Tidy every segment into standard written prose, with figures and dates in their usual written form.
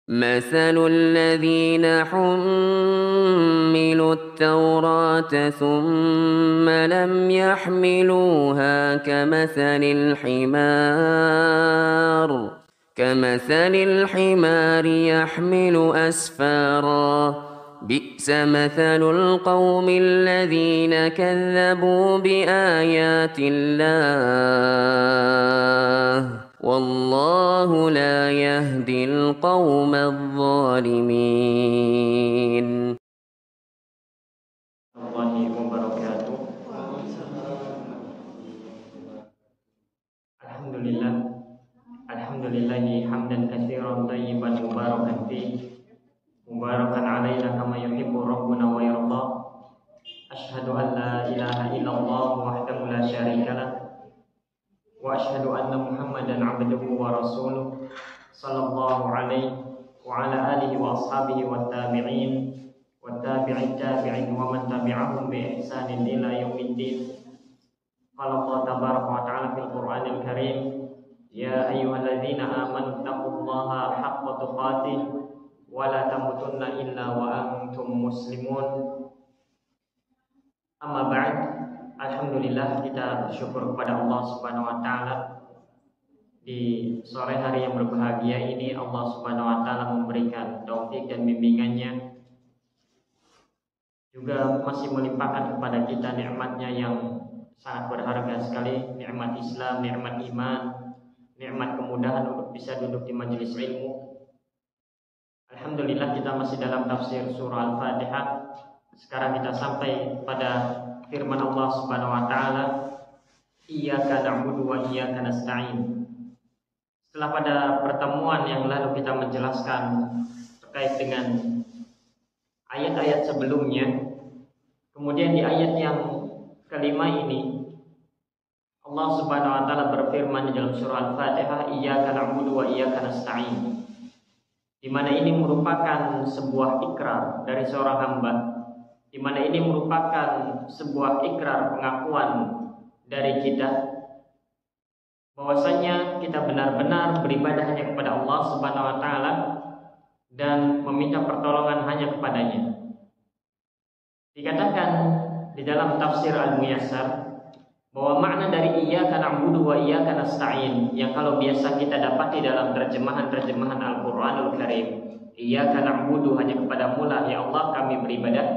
مثل الذين حملوا التوراة ثم لم يحملوها كمثل الحمار يحمل أسفارا بئس مثل القوم الذين كذبوا بآيات الله والله لا يهدي القوم الظالمين. Warahmatullahi wabarakatuh. Alhamdulillahi hamdan katsiran thayyiban mubarakan fi mubarakan alaina kama yuhibbu rabbuna wa yarda. Asyhadu an la ilaha illallah wahdahu la syarika lah wa asyhadu anna Muhammadan abduhu wa rasuluh sallallahu alaihi wa ala alihi wa ashabihi wa tabi'in wa tabi'in tabi'in wa man tabi'ahum bi ihsanin ila yaumiddin. Qala Allah tabaraka wa ta'ala fil Qur'anil Karim, ya ayyuhalladzina amanu taqullaha haqqa tuqatih wa la tamutunna illa wa antum muslimun. Amma ba'd. Alhamdulillah, kita bersyukur kepada Allah Subhanahu wa taala. Di sore hari yang berbahagia ini Allah Subhanahu wa taala memberikan taufik dan bimbingannya, juga masih melimpahkan kepada kita nikmatnya yang sangat berharga sekali, nikmat Islam, nikmat iman, nikmat kemudahan untuk bisa duduk di majelis ilmu. Alhamdulillah, kita masih dalam tafsir surah Al-Fatihah. Sekarang kita sampai pada firman Allah Subhanahu wa taala, iyyaka na'budu wa iyyaka nasta'in. Setelah pada pertemuan yang lalu kita menjelaskan terkait dengan ayat-ayat sebelumnya, kemudian di ayat yang kelima ini Allah Subhanahu wa taala berfirman di dalam surah Al-Fatihah, iyyaka na'budu wa iyyaka nasta'in, di mana ini merupakan sebuah ikrar dari seorang hamba, di mana ini merupakan sebuah ikrar pengakuan dari kita bahwasanya kita benar-benar beribadah hanya kepada Allah Subhanahu wa taala dan meminta pertolongan hanya kepadanya. Dikatakan di dalam tafsir Al-Muyassar bahwa makna dari iyyaka na'budu wa iyyaka nasta'in yang kalau biasa kita dapati dalam terjemahan Al-Qur'anul Karim, iyyaka na'budu hanya kepadamu lah ya Allah kami beribadah,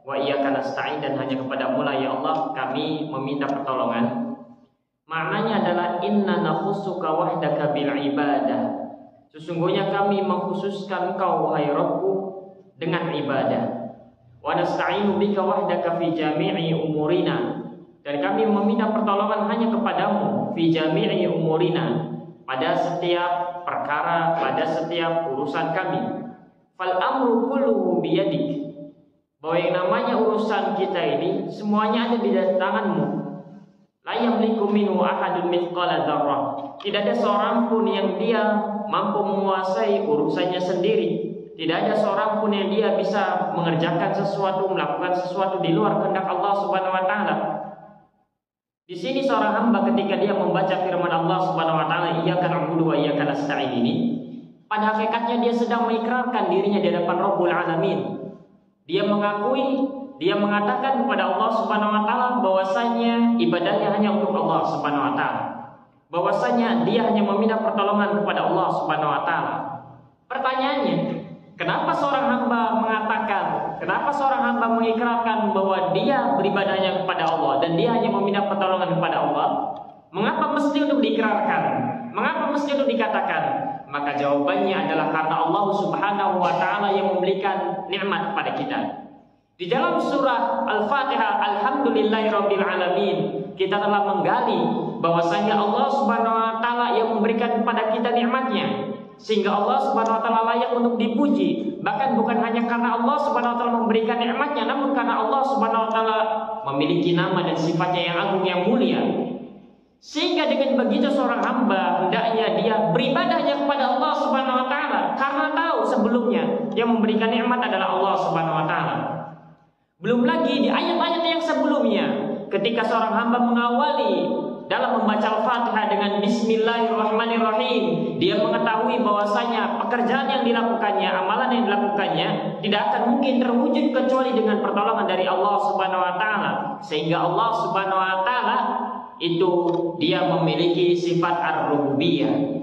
wa iyyaka nasta'in dan hanya kepadamu lah ya Allah kami meminta pertolongan. Maknanya adalah inna nakhussuka wahdaka bil ibadah. Sesungguhnya kami mengkhususkan Engkau wahai Rabbku dengan ibadah. Wa nasta'inu bika wahdaka fi jami'i umurina. Dan kami meminta pertolongan hanya kepadamu fi jami'i umurina, pada setiap perkara, pada setiap urusan kami. Fal amru kulluhu biyadik. Bahwa yang namanya urusan kita ini semuanya ada di tanganmu. La yamliku minhu ahadun mithqala dzarrah. Tidak ada seorang pun yang dia mampu menguasai urusannya sendiri. Tidak ada seorang pun yang dia bisa mengerjakan sesuatu, melakukan sesuatu di luar kehendak Allah Subhanahu wa taala. Di sini seorang hamba ketika dia membaca firman Allah Subhanahu wa taala, iyyaka na'budu wa iyyaka nasta'in ini, pada hakikatnya dia sedang mengikrarkan dirinya di hadapan Rabbul Alamin. Dia mengakui, dia mengatakan kepada Allah Subhanahu wa taala bahwasanya ibadahnya hanya untuk Allah Subhanahu wa taala. Bahwasanya dia hanya meminta pertolongan kepada Allah Subhanahu wa taala. Pertanyaannya, kenapa seorang hamba mengatakan, kenapa seorang hamba mengikrarkan bahwa dia beribadahnya kepada Allah dan dia hanya meminta pertolongan kepada Allah? Mengapa mesti untuk diikrarkan? Mengapa mesti untuk dikatakan? Maka jawabannya adalah karena Allah Subhanahu wa taala yang memberikan nikmat kepada kita. Di dalam surah Al-Fatihah, alhamdulillahirabbil alamin, kita telah menggali bahwasanya Allah Subhanahu wa taala yang memberikan kepada kita nikmatnya, sehingga Allah Subhanahu wa taala layak untuk dipuji. Bahkan bukan hanya karena Allah Subhanahu wa taala memberikan nikmatnya, namun karena Allah Subhanahu wa taala memiliki nama dan sifatnya yang agung yang mulia. Sehingga dengan begitu seorang hamba hendaknya dia beribadahnya kepada Allah Subhanahu wa taala karena tahu sebelumnya yang memberikan nikmat adalah Allah Subhanahu wa taala. Belum lagi di ayat-ayat yang sebelumnya ketika seorang hamba mengawali dalam membaca Al-Fatihah dengan Bismillahirrahmanirrahim, dia mengetahui bahwasanya pekerjaan yang dilakukannya, amalan yang dilakukannya tidak akan mungkin terwujud kecuali dengan pertolongan dari Allah Subhanahu wa taala. Sehingga Allah Subhanahu wa taala itu dia memiliki sifat ar-rububiyah.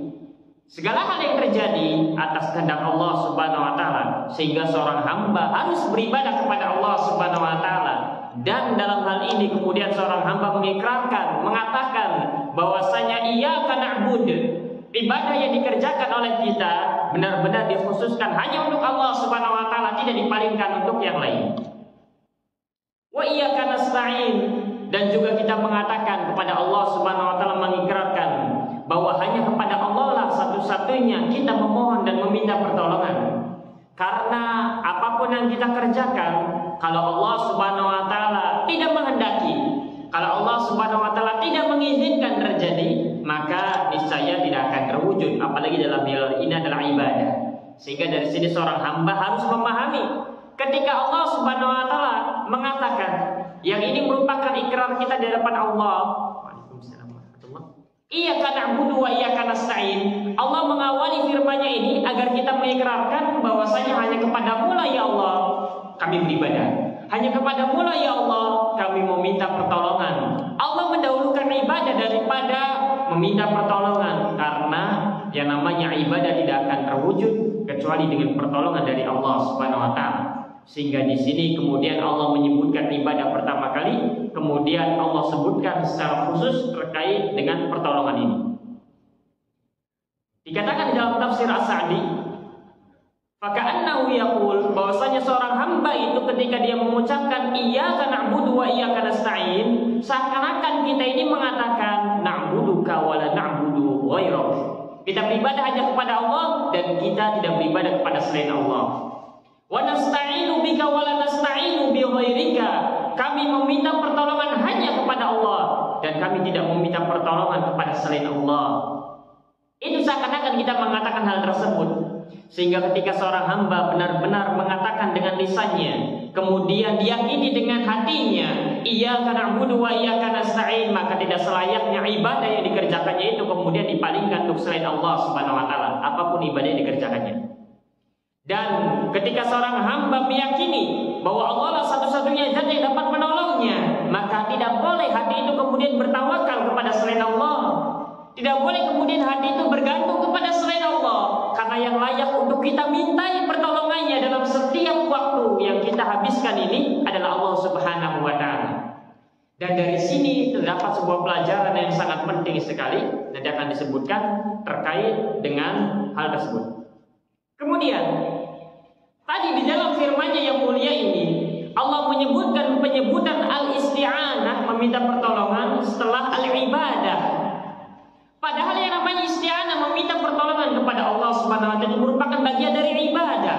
Segala hal yang terjadi atas kehendak Allah Subhanahu wa taala, sehingga seorang hamba harus beribadah kepada Allah Subhanahu wa taala. Dan dalam hal ini kemudian seorang hamba mengikrarkan, mengatakan bahwasanya iyyaka na'bud, ibadah yang dikerjakan oleh kita benar-benar dikhususkan hanya untuk Allah Subhanahu wa taala, tidak dipalingkan untuk yang lain. Wa iyyaka nasta'in, dan juga kita mengatakan kepada Allah Subhanahu wa taala, mengikrarkan bahwa hanya kepada Allah lah satu-satunya kita memohon dan meminta pertolongan. Karena apapun yang kita kerjakan, kalau Allah Subhanahu wa taala tidak menghendaki, kalau Allah Subhanahu wa taala tidak mengizinkan terjadi, maka niscaya tidak akan terwujud. Apalagi dalam hal ini adalah ibadah. Sehingga dari sini seorang hamba harus memahami, ketika Allah Subhanahu wa taala mengatakan yang ini merupakan ikrar kita di hadapan Allah. Iyyaka na'budu wa iyyaka nasta'in. Allah mengawali firman-Nya ini agar kita mengikrarkan bahwasanya hanya kepadamu lah ya Allah kami beribadah. Hanya kepadamu lah ya Allah kami meminta pertolongan. Allah mendahulukan ibadah daripada meminta pertolongan, karena yang namanya ibadah tidak akan terwujud kecuali dengan pertolongan dari Allah Subhanahu wa taala. Sehingga di sini kemudian Allah menyebutkan ibadah pertama kali, kemudian Allah sebutkan secara khusus terkait dengan pertolongan ini. Dikatakan dalam tafsir As-Sa'di, faka'annahu yaqul, bahwasanya seorang hamba itu ketika dia mengucapkan iyyaka na'budu wa iyyaka nasta'in, seakan-akan kita ini mengatakan na'buduka wa la na'budu ghairak. Kita beribadah hanya kepada Allah dan kita tidak beribadah kepada selain Allah. Wa nasta'inu bika wa la nasta'inu bi ghairika. Kami meminta pertolongan hanya kepada Allah dan kami tidak meminta pertolongan kepada selain Allah. Itu seakan-akan kita mengatakan hal tersebut. Sehingga ketika seorang hamba benar-benar mengatakan dengan lisannya, kemudian diyakini dengan hatinya, iyyaka na'budu wa iyyaka nasta'in, maka tidak selayaknya ibadah yang dikerjakannya itu kemudian dipalingkan untuk selain Allah Subhanahu wa taala, apapun ibadah yang dikerjakannya. Dan ketika seorang hamba meyakini bahwa Allah lah satu-satunya zat yang dapat menolongnya, maka tidak boleh hati itu kemudian bertawakal kepada selain Allah. Tidak boleh kemudian hati itu bergantung kepada selain Allah, karena yang layak untuk kita mintai pertolongannya dalam setiap waktu yang kita habiskan ini adalah Allah Subhanahu wa taala. Dan dari sini terdapat sebuah pelajaran yang sangat penting sekali, nanti akan disebutkan terkait dengan hal tersebut. Kemudian tadi di dalam firman-Nya yang mulia ini Allah menyebutkan penyebutan al-isti'anah, meminta pertolongan, setelah al-ibadah. Padahal yang namanya isti'anah, meminta pertolongan kepada Allah Subhanahu wa taala, merupakan bagian dari ibadah.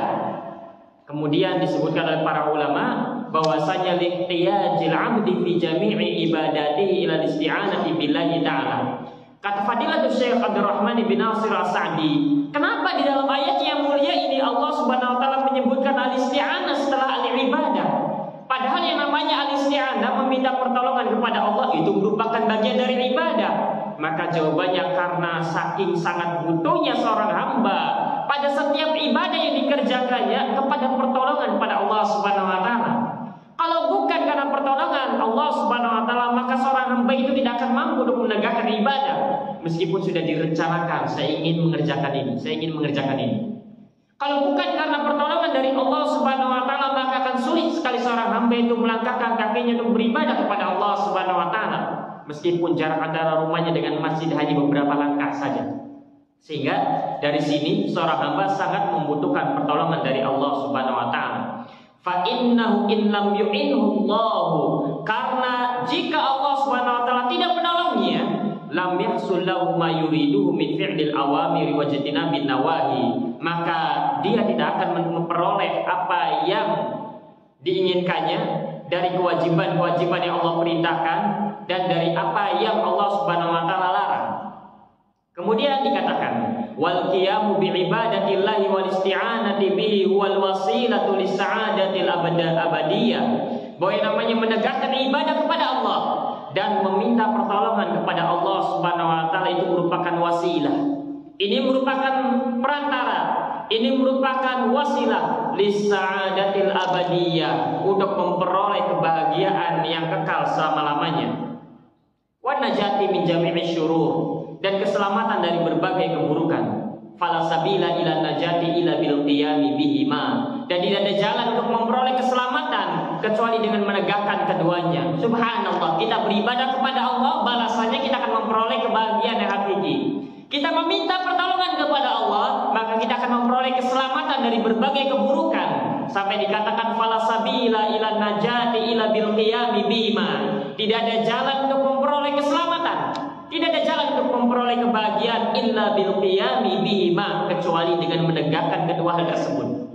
Kemudian disebutkan oleh para ulama bahwasanya lihtiyajil 'abdi fi jami'i ibadatihi ila isti'anati billahi ta'ala. Kata Fadilatul Syekh Abdurrahman bin Nasir As-Sa'di, kenapa di dalam ayat yang mulia ini Allah Subhanahu wa taala menyebutkan al-isti'anah setelah al-ibadah? Padahal yang namanya al-isti'anah, meminta pertolongan kepada Allah, itu merupakan bagian dari ibadah. Maka jawabannya karena saking sangat butuhnya seorang hamba pada setiap ibadah yang dikerjakannya kepada pertolongan pada Allah Subhanahu wa taala. Kalau bukan karena pertolongan Allah Subhanahu wa taala, maka seorang hamba itu tidak akan mampu untuk menegakkan ibadah. Meskipun sudah direncanakan, saya ingin mengerjakan ini, saya ingin mengerjakan ini. Kalau bukan karena pertolongan dari Allah Subhanahu wa taala, maka akan sulit sekali seorang hamba itu melangkahkan kakinya untuk beribadah kepada Allah Subhanahu wa taala. Meskipun jarak antara rumahnya dengan masjid hanya beberapa langkah saja. Sehingga dari sini seorang hamba sangat membutuhkan pertolongan dari Allah Subhanahu wa taala. Fa innahu in lam yu'inhu Allah, karena jika Allah Subhanahu wa taala tidak menolongnya, lam yahsul lahu ma yuriduhu min fi'lil awamir wa jtinabin nawahi, maka dia tidak akan memperoleh apa yang diinginkannya dari kewajiban-kewajiban yang Allah perintahkan dan dari apa yang Allah Subhanahu wa taala larang. Kemudian dikatakan wal qiyamu bi ibadatillahi wal isti'anati bihi wal wasilatu lis sa'adatil abadiyah, bahwa yang namanya menegakkan ibadah kepada Allah dan meminta pertolongan kepada Allah Subhanahu wa taala itu merupakan wasilah. Ini merupakan perantara, ini merupakan wasilah lisa'adatil abadiyah, untuk memperoleh kebahagiaan yang kekal selama-lamanya. Wa najati min jami'i syurur, dan keselamatan dari berbagai keburukan. Fala sabila ila najati ila bil qiyami bihima, dan tidak ada jalan untuk memperoleh keselamatan kecuali dengan menegakkan keduanya. Subhanallah, kita beribadah kepada Allah, balasannya kita akan memperoleh kebahagiaan yang hakiki. Kita meminta pertolongan kepada Allah, maka kita akan memperoleh keselamatan dari berbagai keburukan. Sampai dikatakan fala sabila ila najati ila bil qiyami bihima, tidak ada jalan untuk memperoleh keselamatan, tidak ada jalan untuk memperoleh kebahagiaan illa bil qiyami bihima, kecuali dengan menegakkan kedua hal tersebut.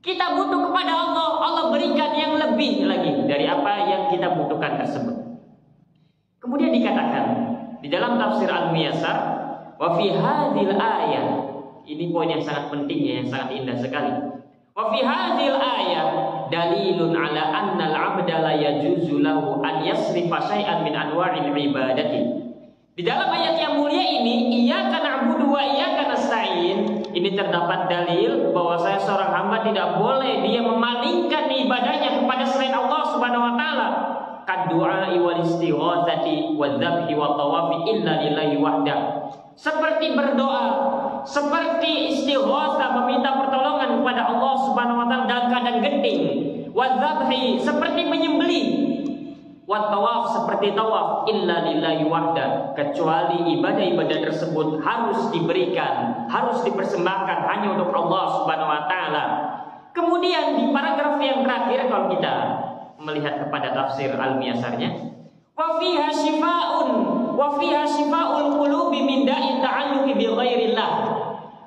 Kita butuh kepada Allah, Allah berikan yang lebih lagi dari apa yang kita butuhkan tersebut. Kemudian dikatakan di dalam tafsir Al-Muyassar, wa fi hadhil ayat, ini poin yang sangat penting ya, yang sangat indah sekali. Wa fi hadhil ayat dalilun ala anna al-'abda la yajuzu lahu an yasrifa syai'an min anwa'il ibadati. Di dalam ayat yang mulia ini, iyyaka na'budu wa iyyaka nasta'in, ini terdapat dalil bahwa seorang hamba tidak boleh dia memalingkan ibadahnya kepada selain Allah Subhanahu wa taala. Kaddu'ai wal istighatsati wal dzabhi wa tawafi illa lillahi wahda. Seperti berdoa, seperti istighatsah, meminta pertolongan kepada Allah Subhanahu wa taala dalam keadaan genting, wal dzabhi, seperti menyembelih, wat tawaf, seperti tawaf, illa lillahi wahda, kecuali ibadah-ibadah tersebut harus diberikan, harus dipersembahkan hanya untuk Allah Subhanahu wa taala. Kemudian di paragraf yang terakhir, kalau kita melihat kepada tafsir Al-Muyassarnya, wa fiha shifaa'un wa fiha shifaa'ul qulubi min da'i ta'alluqi bi ghairillah.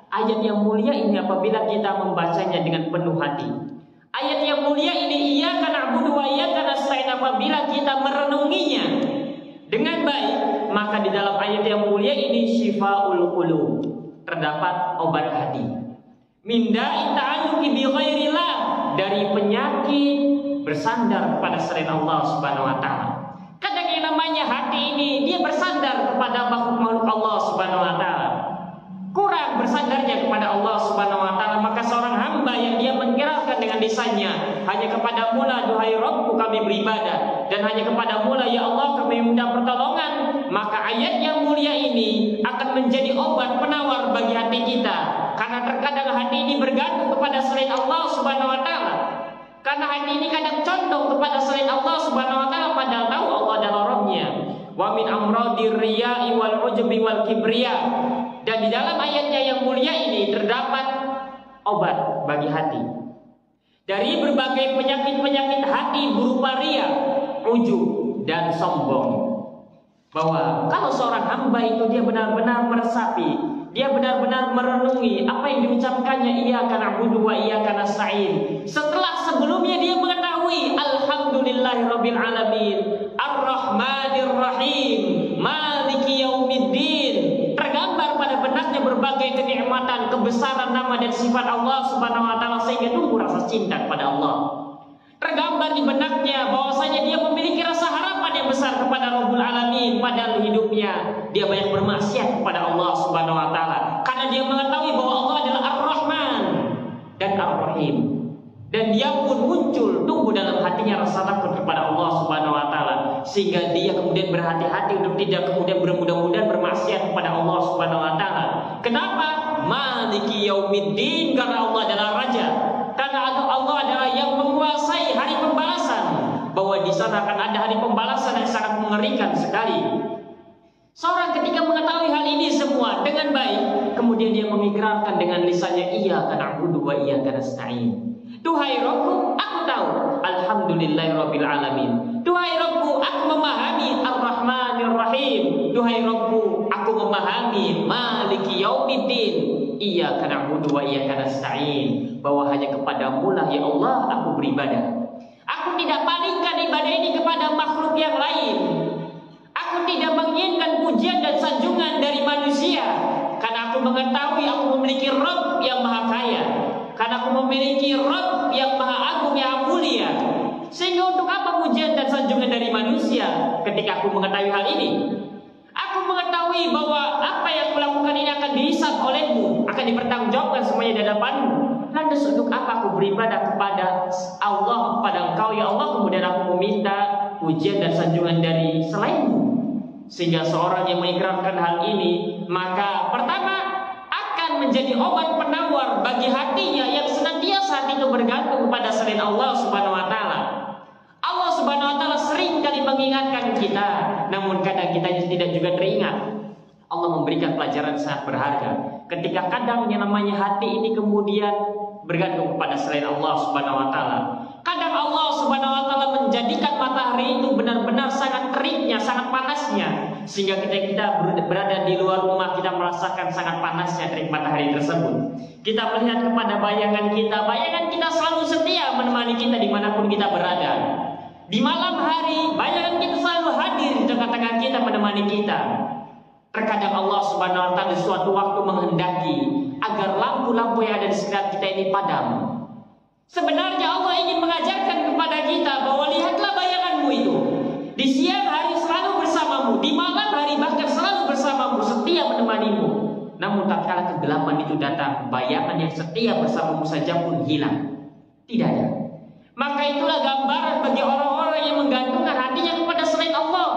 Ayat yang mulia ini apabila kita membacanya dengan penuh hati, ayat yang mulia ini, iyyaka na'budu wa iyyaka nasta'in, apabila kita merenunginya dengan baik, maka di dalam ayat yang mulia ini syifaul qulub, terdapat obat hati. Min da'i ta'alluqi bi ghairillah, dari penyakit bersandar kepada selain Allah Subhanahu wa taala. Kadang yang namanya hati ini dia bersandar kepada makhluk Allah Subhanahu wa taala, kurang bersandarnya kepada Allah Subhanahu wa taala, maka seorang hamba yang dia menggerakkan dengan lisannya, hanya kepadamu lah duhai Rabbku kami beribadah, dan hanya kepadamu lah ya Allah kami minta pertolongan, maka ayat yang mulia ini akan menjadi obat penawar bagi hati kita. Karena terkadang hati ini bergantung kepada selain Allah Subhanahu wa taala. Karena hati ini kadang condong kepada selain Allah Subhanahu wa taala, padahal tahu Allah adalah Rabbnya. Wa min amradir riya'i wal ujbi wal kibriya. Dan di dalam ayatnya yang mulia ini terdapat obat bagi hati dari berbagai penyakit-penyakit hati berupa riya, ujub, dan sombong. Bahwa kalau seorang hamba itu dia benar-benar meresapi, dia benar-benar merenungi apa yang diucapkannya, iyyaka na'budu wa iyyaka nasta'in, setelah sebelumnya dia mengetahui alhamdulillahirabbil alamin, arrahmanir rahim, maliki yaumiddin, tergambar pada benaknya berbagai kenikmatan, kebesaran nama dan sifat Allah Subhanahu wa taala, sehingga tumbuh rasa cinta kepada Allah. Tergambar di benaknya bahwasanya dia memiliki rasa harapan yang besar kepada Rabbul Alamin, padahal hidupnya dia banyak bermaksiat kepada Allah Subhanahu wa taala, karena dia mengetahui bahwa Allah adalah Ar-Rahman dan Ar-Rahim. Dan dia pun muncul, tumbuh dalam hatinya rasa takut kepada Allah Subhanahu wa taala, sehingga dia kemudian berhati-hati untuk tidak kemudian bermudah-mudahan bermaksiat kepada Allah Subhanahu wa taala. Kenapa? Maliki yaumiddin, karena Allah adalah raja, karena Allah adalah yang menguasai hari pembalasan, bahwa di sana akan ada hari pembalasan yang sangat mengerikan sekali. Seorang ketika mengetahui hal ini semua dengan baik, kemudian dia mengikrarkan dengan lisannya, iyyaka na'budu wa iyyaka nasta'in. Duhai Rabbku, aku tahu alhamdulillahirabbil alamin. Duhai Rabbku, aku memahami Ar-Rahmanir Rahim. Duhai Rabbku, aku memahami Maliki Yaumiddin. Iyyaka na'budu wa iyyaka nasta'in, bahwa hanya kepadamu lah ya Allah aku beribadah. Aku tidak palingkan ibadah ini kepada makhluk yang lain. Aku tidak menginginkan pujian dan sanjungan dari manusia, karena aku mengetahui aku memiliki Rabb yang maha kaya, karena aku memiliki Rabb yang maha agung, yang mulia. Sehingga untuk apa pujian dan sanjungan dari manusia manusia ketika aku mengetahui hal ini? Aku mengetahui bahwa apa yang kulakukan ini akan dihisab olehmu, akan dipertanggungjawabkan semuanya di hadapanmu. Lantas untuk apa aku beribadah kepada Allah, kepada Engkau ya Allah, kemudian aku meminta pujian dan sanjungan dari selainmu? Sehingga seorang yang mengikrarkan hal ini, maka pertama akan menjadi obat penawar bagi hatinya yang senantiasa hati itu bergantung kepada selain Allah Subhanahu wa taala. Allah Subhanahu wa taala sering kali mengingatkan kita, namun kadang kita tidak juga teringat. Allah memberikan pelajaran sangat berharga ketika kadang yang namanya hati ini kemudian bergantung kepada selain Allah Subhanahu wa taala. Kadang Allah Subhanahu wa taala menjadikan matahari itu benar-benar sangat teriknya, sangat panasnya, sehingga kita berada di luar rumah kita merasakan sangat panasnya terik matahari tersebut. Kita melihat kepada bayangan kita selalu setia menemani kita dimanapun kita berada. Di malam hari, bayangan kita selalu hadir di tengah-tengah kita menemani kita. Terkadang Allah Subhanahu wa taala di suatu waktu menghendaki agar lampu-lampu yang ada di sekitar kita ini padam. Sebenarnya Allah ingin mengajarkan kepada kita bahwa lihatlah bayanganmu itu. Di siang hari selalu bersamamu, di malam hari bahkan selalu bersamamu, setia menemanimu. Namun tatkala kegelapan itu datang, bayangan yang setia bersamamu saja pun hilang. Tidak ada. Maka itulah gambaran bagi orang-orang yang menggantungkan hatinya kepada selain Allah.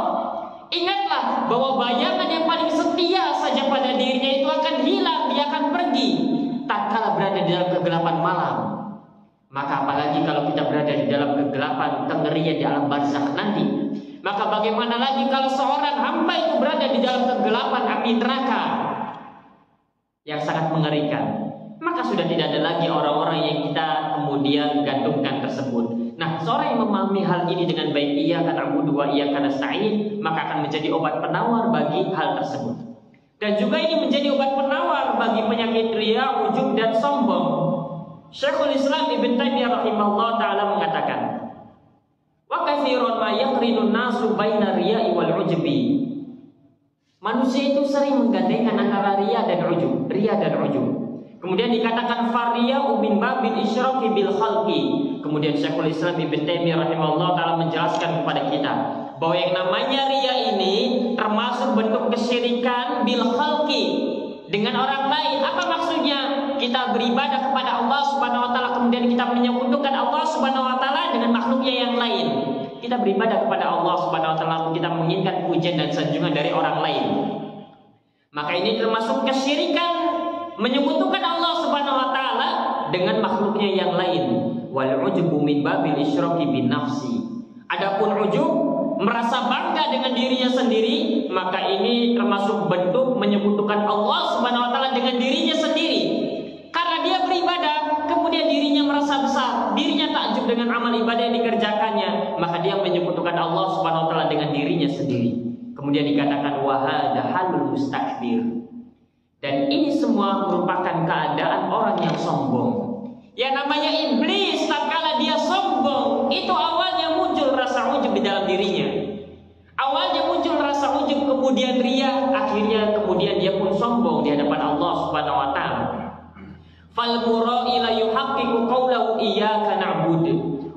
Ingatlah bahwa bayangan yang paling setia saja pada dirinya itu akan hilang, dia akan pergi tatkala berada di dalam kegelapan malam. Maka apalagi kalau kita berada di dalam kegelapan kengerian di alam barzakh nanti. Maka bagaimana lagi kalau seorang hamba itu berada di dalam kegelapan api neraka yang sangat mengerikan. Maka sudah tidak ada lagi orang-orang yang kita kemudian gantungkan tersebut. Nah, seorang yang memahami hal ini dengan baik, iyyaka na'budu wa iyyaka nasta'in, maka akan menjadi obat penawar bagi hal tersebut. Dan juga ini menjadi obat penawar bagi penyakit riya, ujub dan sombong. Syekhul Islam Ibn Taimiyah rahimahullah ta'ala mengatakan, wa katsirun ma yaqrinun nasu baina riya'i wal ujbi. Manusia itu sering menggandengkan antara riya dan ujub, Kemudian dikatakan fariya'u min babil isyraki bil khalqi. Kemudian Syekhul Islam Ibn Taimiyah rahimahullah ta'ala menjelaskan kepada kita bahwa yang namanya riya ini termasuk bentuk kesyirikan bil khalqi, dengan orang lain. Apa maksudnya? Kita beribadah kepada Allah Subhanahu wa taala kemudian kita menyekutukan Allah Subhanahu wa taala dengan makhluknya yang lain. Kita beribadah kepada Allah Subhanahu wa taala lalu kita menginginkan pujian dan sanjungan dari orang lain. Maka ini termasuk kesyirikan, menyekutukan Allah Subhanahu wa taala dengan makhluknya yang lain. Wal ujubu min babil isyraki bin nafsi. Adapun ujub, merasa bangga dengan dirinya sendiri, maka ini termasuk bentuk menyekutukan Allah Subhanahu wa taala dengan dirinya sendiri. Karena dia beribadah, kemudian dirinya merasa besar, dirinya takjub dengan amal ibadah yang dikerjakannya, maka dia menyekutukan Allah Subhanahu wa taala dengan dirinya sendiri. Kemudian dikatakan wa hadza halul mustakbir. Dan ini semua merupakan keadaan orang yang sombong. Yang namanya iblis, tatkala dia sombong, itu awalnya muncul rasa ujub di dalam dirinya. Awalnya muncul rasa ujub, kemudian riya, akhirnya kemudian dia pun sombong di hadapan Allah Subhanahu wa taala. Fal mura'i la yuhaqqiqu qawlahu iyyaka na'bud.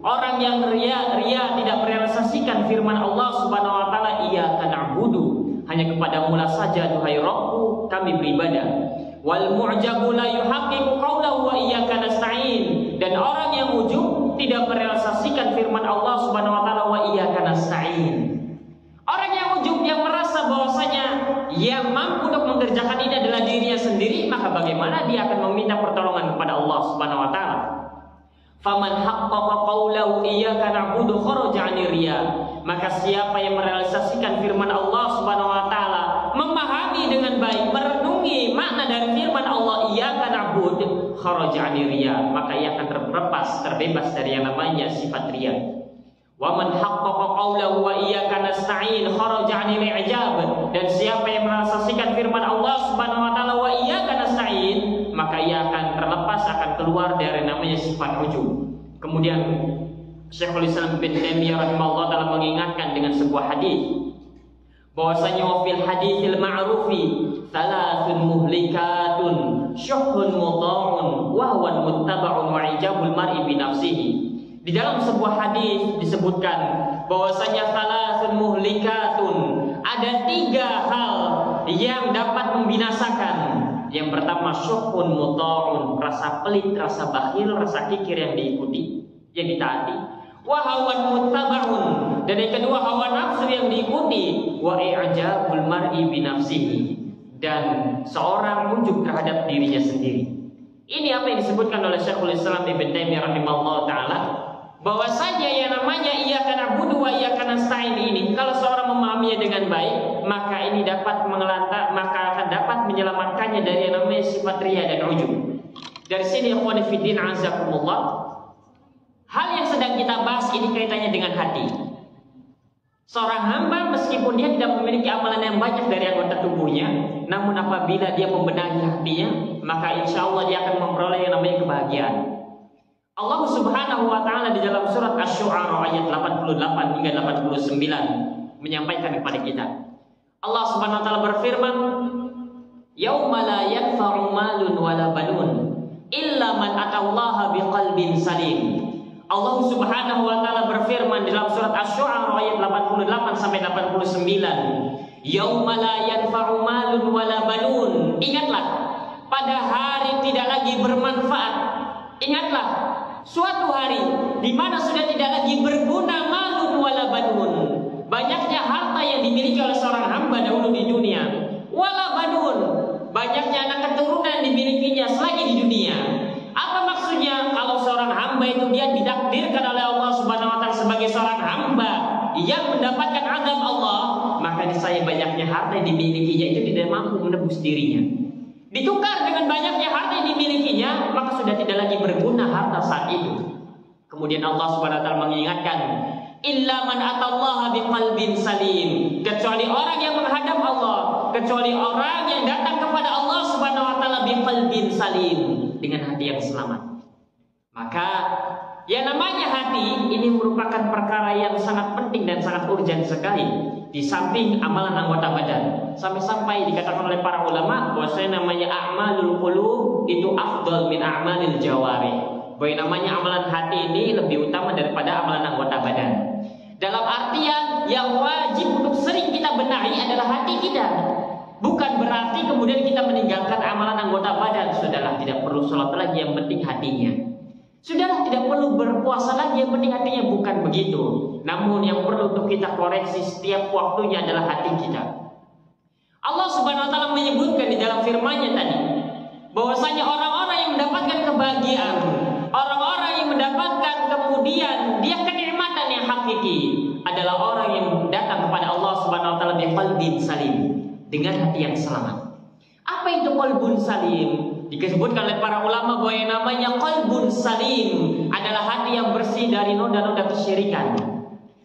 Orang yang riya tidak merealisasikan firman Allah Subhanahu wa taala iyyaka na'budu. Hanya kepadamu lah saja duhai Rabbku kami beribadah. Wal mu'jabu la yuhaqqiqu qawlahu wa iyyaka nasta'in. Dan orang yang ujub tidak merealisasikan firman Allah Subhanahu wa taala wa iyyaka nasta'in. Orang yang ujub yang merasa bahwasanya yang mampu untuk mengerjakan ini adalah dirinya sendiri, maka bagaimana dia akan meminta pertolongan kepada Allah Subhanahu wa taala? Faman haqqaqa qawlahu iyyaka na'budu kharaja 'anir riya. Maka siapa yang merealisasikan firman Allah Subhanahu wa taala, memahami dengan baik, merenungi makna dari firman Allah iyyaka na'bud, kharaja 'anir riya, maka ia akan terbebas dari yang namanya sifat riya. Wa man haqqaqa qawlahu wa iyyaka nasta'in kharaja 'anil i'jab. Dan siapa yang merealisasikan firman Allah Subhanahu wa taala wa iyyaka nasta'in, maka ia akan terlepas, akan keluar dari namanya sifat ujub. Kemudian Syekhul Islam Ibn Taimiyah rahimahullah taala mengingatkan dengan sebuah hadis bahwasanya wa fil haditsil ma'rufi thalathun muhlikatun syuhhun muta'un wa huwa muttaba'un wa ijabul mar'i bi nafsihi. Di dalam sebuah hadis disebutkan bahwasanya salasun muhlikatun, ada 3 hal yang dapat membinasakan. Yang pertama syuhun muta'un, rasa pelit, rasa bakhil, rasa kikir yang diikuti, yang ditaati. Wa hawan muttaba'un, dan yang kedua hawa nafsu yang diikuti. Wa i'jabul mar'i bi nafsihi, dan seorang ujub terhadap dirinya sendiri. Ini apa yang disebutkan oleh Syekhul Islam Ibnu Taimiyah rahimahullah taala, bahwasanya yang namanya iyyaka na'budu wa iyyaka nasta'in ini, kalau seorang memahaminya dengan baik, maka ini dapat maka akan dapat menyelamatkannya dari yang namanya sifat riya dan ujub. Dari sini ikhwani fiddin azakumullah, hal yang sedang kita bahas ini kaitannya dengan hati. Seorang hamba meskipun dia tidak memiliki amalan yang banyak dari anggota tubuhnya, namun apabila dia membenahi hatinya, maka insya Allah dia akan memperoleh yang namanya kebahagiaan. Allah Subhanahu wa taala di dalam surat Asy-Syu'ara ayat 88 hingga 89 menyampaikan kepada kita. Allah Subhanahu wa taala berfirman, "Yauma la yanfa'u malun wala banun illa man atallaha biqalbin salim." Allah Subhanahu wa taala berfirman dalam surat Asy-Syu'ara ayat 88 sampai 89, "Yauma la yanfa'u malun wala banun." Ingatlah, pada hari tidak lagi bermanfaat. Ingatlah, suatu hari di mana sudah tidak lagi berguna malun wala banun, banyaknya harta yang dimiliki oleh seorang hamba dahulu di dunia, wala banun, banyaknya anak keturunan yang dimilikinya selagi di dunia. Apa maksudnya? Kalau seorang hamba itu dia ditakdirkan oleh Allah Subhanahu wa taala sebagai seorang hamba yang mendapatkan azab Allah, maka niscaya banyaknya harta yang dimilikinya itu tidak mampu menebus dirinya. Ditukar dengan banyaknya harta yang dimilikinya, maka sudah tidak lagi berguna harta saat itu. Kemudian Allah Subhanahu wa taala mengingatkan, "Illa man atallaha biqalbin salim." Kecuali orang yang menghadap Allah, kecuali orang yang datang kepada Allah Subhanahu wa taala biqalbin salim, dengan hati yang selamat. Maka yang namanya hati ini merupakan perkara yang sangat penting dan sangat urgent sekali. Di samping amalan anggota badan, sampai-sampai dikatakan oleh para ulama bahwasanya namanya a'malul qulub itu afdal min a'malil jawarih. Bahwa namanya amalan hati ini lebih utama daripada amalan anggota badan. Dalam artian yang wajib untuk sering kita benahi adalah hati kita. Bukan berarti kemudian kita meninggalkan amalan anggota badan. Sudahlah, tidak perlu sholat lagi, yang penting hatinya. Sudahlah, tidak perlu berpuasa lagi, yang penting hatinya. Bukan begitu. Namun yang perlu untuk kita koreksi setiap waktunya adalah hati kita. Allah Subhanahu wa taala menyebutkan di dalam firman-Nya tadi bahwasanya orang-orang yang mendapatkan kebahagiaan, orang-orang yang mendapatkan kemudian dia kenikmatan yang hakiki adalah orang yang datang kepada Allah Subhanahu wa taala biqalbin salim, dengan hati yang selamat. Apa itu qalbun salim? Disebutkan oleh para ulama bahwa yang namanya qalbun salim adalah hati yang bersih dari noda-noda kesyirikan.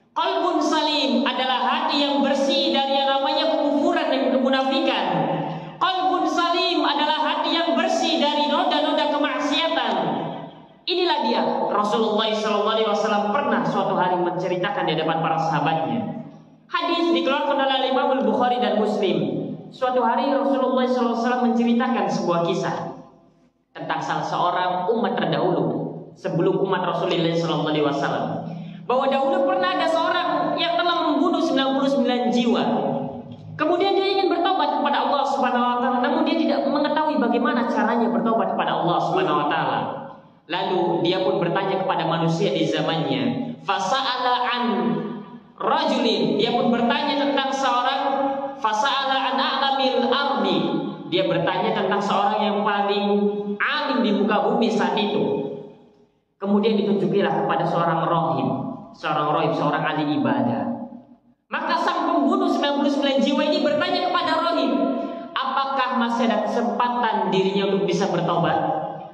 Qalbun salim adalah hati yang bersih dari yang namanya kekufuran dan kemunafikan. Qalbun salim adalah hati yang bersih dari noda-noda kemaksiatan. Inilah dia. Rasulullah SAW pernah suatu hari menceritakan di hadapan para sahabatnya. Hadis dikeluarkan oleh Imam Al-Bukhari dan Muslim. Suatu hari Rasulullah SAW menceritakan sebuah kisah tentang salah seorang umat terdahulu sebelum umat Rasulullah SAW, bahwa dahulu pernah ada seorang yang telah membunuh 99 jiwa. Kemudian dia ingin bertobat kepada Allah Subhanahu wa taala, namun dia tidak mengetahui bagaimana caranya bertobat kepada Allah Subhanahu wa taala. Lalu dia pun bertanya kepada manusia di zamannya. Fasa'ala an rajulin, dia pun bertanya tentang seorang, fasa'ala an a'lamil ardi, dia bertanya tentang seorang yang paling alim di muka bumi saat itu. Kemudian ditunjukilah kepada seorang rohib, seorang ahli ibadah. Maka sang pembunuh 99 jiwa ini bertanya kepada rohib, apakah masih ada kesempatan dirinya untuk bisa bertobat?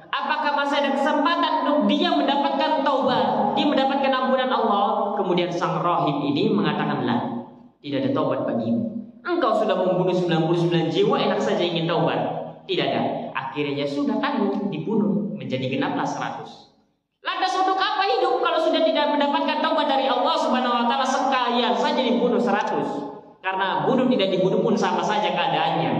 Apakah masih ada kesempatan untuk dia mendapatkan taubat, dia mendapatkan ampunan Allah? Kemudian sang rohib ini mengatakanlah, tidak ada taubat bagimu. Engkau sudah membunuh 99 jiwa, enak saja ingin taubat. Tidak ada. Akhirnya sudah tanggung, dibunuh, menjadi genaplah 100. Lantas untuk apa hidup kalau sudah tidak mendapatkan taubat dari Allah Subhanahu wa taala? Sekalian saja dibunuh 100. Karena bunuh tidak dibunuh pun sama saja keadaannya.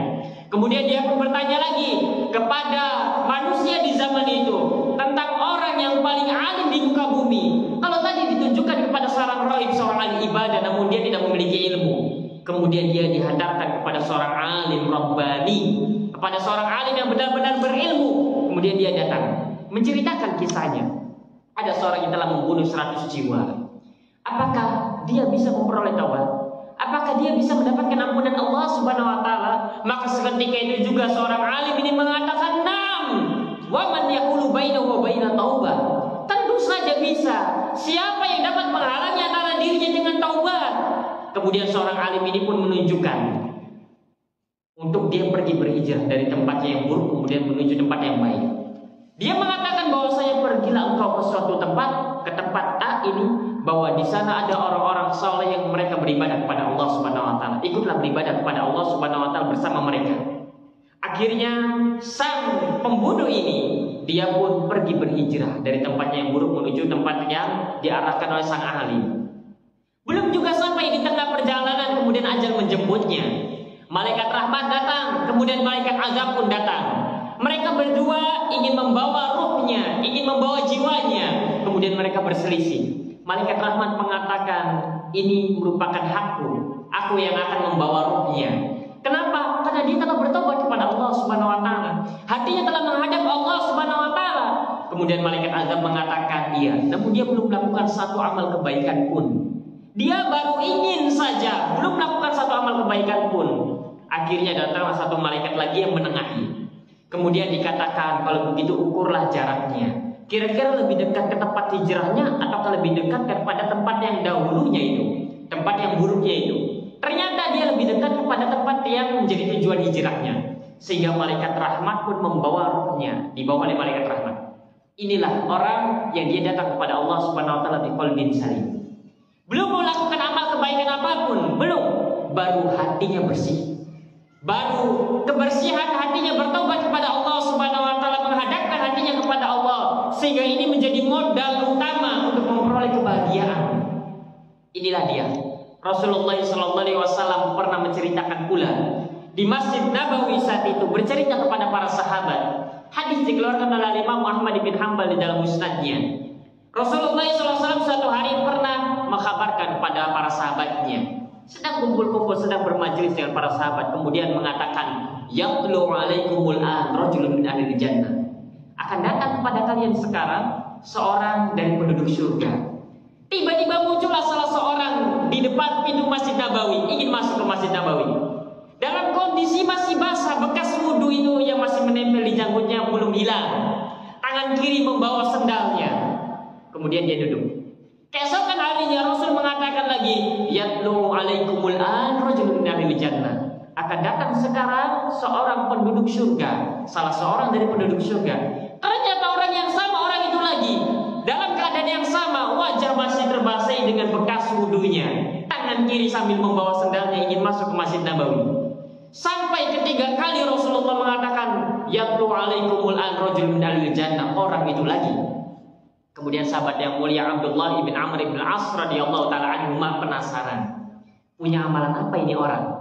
Kemudian dia pun bertanya lagi kepada manusia di zaman itu tentang orang yang paling alim di muka bumi. Kalau tadi ditunjukkan kepada seorang rahib, seorang ahli ibadah, namun dia tidak memiliki ilmu. Kemudian dia dihantarkan kepada seorang alim rabbani, kepada seorang alim yang benar-benar berilmu. Kemudian dia datang menceritakan kisahnya. Ada seorang yang telah membunuh 100 jiwa. Apakah dia bisa memperoleh taubat? Apakah dia bisa mendapatkan ampunan Allah Subhanahu wa taala? Maka seketika itu juga seorang alim ini mengatakan, "Nam, wa man yaqulu bainahu wa baina taubah." Tentu saja bisa. Siapa yang dapat menghalangi antara dirinya dengan taubat? Kemudian seorang alim ini pun menunjukkan untuk dia pergi berhijrah dari tempatnya yang buruk kemudian menuju tempat yang baik. Dia mengatakan bahwa saya pergilah engkau ke suatu tempat, ke tempat A ini, bahwa di sana ada orang-orang saleh yang mereka beribadah kepada Allah Subhanahu wa taala. Ikutlah beribadah kepada Allah Subhanahu wa taala bersama mereka. Akhirnya sang pembunuh ini dia pun pergi berhijrah dari tempatnya yang buruk menuju tempat yang diarahkan oleh sang ahli. Belum juga sampai di tengah perjalanan kemudian ajal menjemputnya. Malaikat rahmat datang, kemudian malaikat azab pun datang. Mereka berdua ingin membawa ruhnya, ingin membawa jiwanya. Kemudian mereka berselisih. Malaikat rahmat mengatakan, ini merupakan hakku. Aku yang akan membawa ruhnya. Kenapa? Karena dia telah bertobat kepada Allah Subhanahu wa taala. Hatinya telah menghadap Allah Subhanahu wa taala. Kemudian malaikat azab mengatakan, iya, namun dia belum melakukan satu amal kebaikan pun. Dia baru ingin saja, belum melakukan satu amal kebaikan pun. Akhirnya datang satu malaikat lagi yang menengahi. Kemudian dikatakan, kalau begitu ukurlah jaraknya. Kira-kira lebih dekat ke tempat hijrahnya atau lebih dekat kepada tempat yang dahulunya itu, tempat yang buruknya itu. Ternyata dia lebih dekat kepada tempat yang menjadi tujuan hijrahnya. Sehingga malaikat rahmat pun membawa ruhnya, dibawa oleh malaikat rahmat. Inilah orang yang dia datang kepada Allah Subhanahu wa taala bi qalbin salim. Belum melakukan amal kebaikan apapun, belum, baru hatinya bersih. Baru kebersihan hatinya bertobat kepada Allah Subhanahu wa taala, menghadapkan hatinya kepada Allah, sehingga ini menjadi modal utama untuk memperoleh kebahagiaan. Inilah dia. Rasulullah SAW pernah menceritakan pula di Masjid Nabawi saat itu, bercerita kepada para sahabat. Hadis dikeluarkan oleh Imam Ahmad bin Hanbal di dalam musnadnya. Rasulullah SAW suatu hari pernah mengkhabarkan kepada para sahabatnya, sedang kumpul-kumpul, sedang bermajlis dengan para sahabat, kemudian mengatakan, yaqlu alaikumul an rajulun min ahli jannah. Akan datang kepada kalian sekarang seorang dari penduduk surga. Tiba-tiba muncullah salah seorang di depan pintu Masjid Nabawi, ingin masuk ke Masjid Nabawi. Dalam kondisi masih basah, bekas wudu itu yang masih menempel di janggutnya belum hilang. Tangan kiri membawa sendalnya. Kemudian dia duduk. Keesokan harinya Rasul mengatakan lagi, yatlu alaikumul an rajulun min ahli jannah. Akan datang sekarang seorang penduduk surga, salah seorang dari penduduk surga. Ternyata orang yang sama, orang itu lagi dalam keadaan yang sama, wajah masih terbasahi dengan bekas wudunya. Tangan kiri sambil membawa sendalnya ingin masuk ke Masjid Nabawi. Sampai ketiga kali Rasulullah mengatakan, yatlu alaikumul an rajulun min ahli jannah. Orang itu lagi. Kemudian sahabat yang mulia Abdullah ibn Amr ibn As radhiyallahu taala anhu penasaran, punya amalan apa ini orang?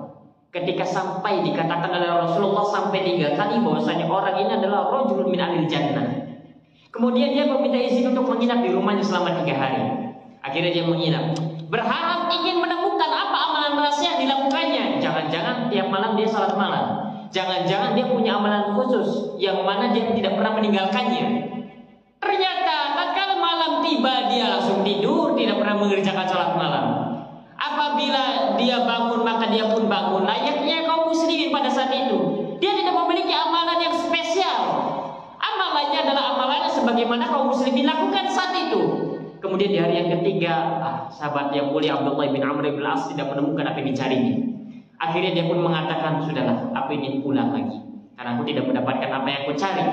Ketika sampai dikatakan oleh Rasulullah sampai 3 kali bahwasanya orang ini adalah rajulun min ahli jannah. Kemudian dia meminta izin untuk menginap di rumahnya selama 3 hari. Akhirnya dia menginap, berharap ingin menemukan apa amalan rahasia yang dilakukannya. Jangan-jangan tiap malam dia salat malam. Jangan-jangan dia punya amalan khusus yang mana dia tidak pernah meninggalkannya. Ternyata tatkala malam tiba dia langsung tidur, tidak pernah mengerjakan sholat malam. Apabila dia bangun maka dia pun bangun layaknya kaum muslimin pada saat itu. Dia tidak memiliki amalan yang spesial. Amalannya adalah amalannya sebagaimana kaum muslimin lakukan saat itu. Kemudian di hari yang ketiga, sahabat yang mulia Abdullah bin Amr bin As tidak menemukan apa yang dicarinya. Akhirnya dia pun mengatakan, sudahlah, aku ingin pulang lagi karena aku tidak mendapatkan apa yang aku cari.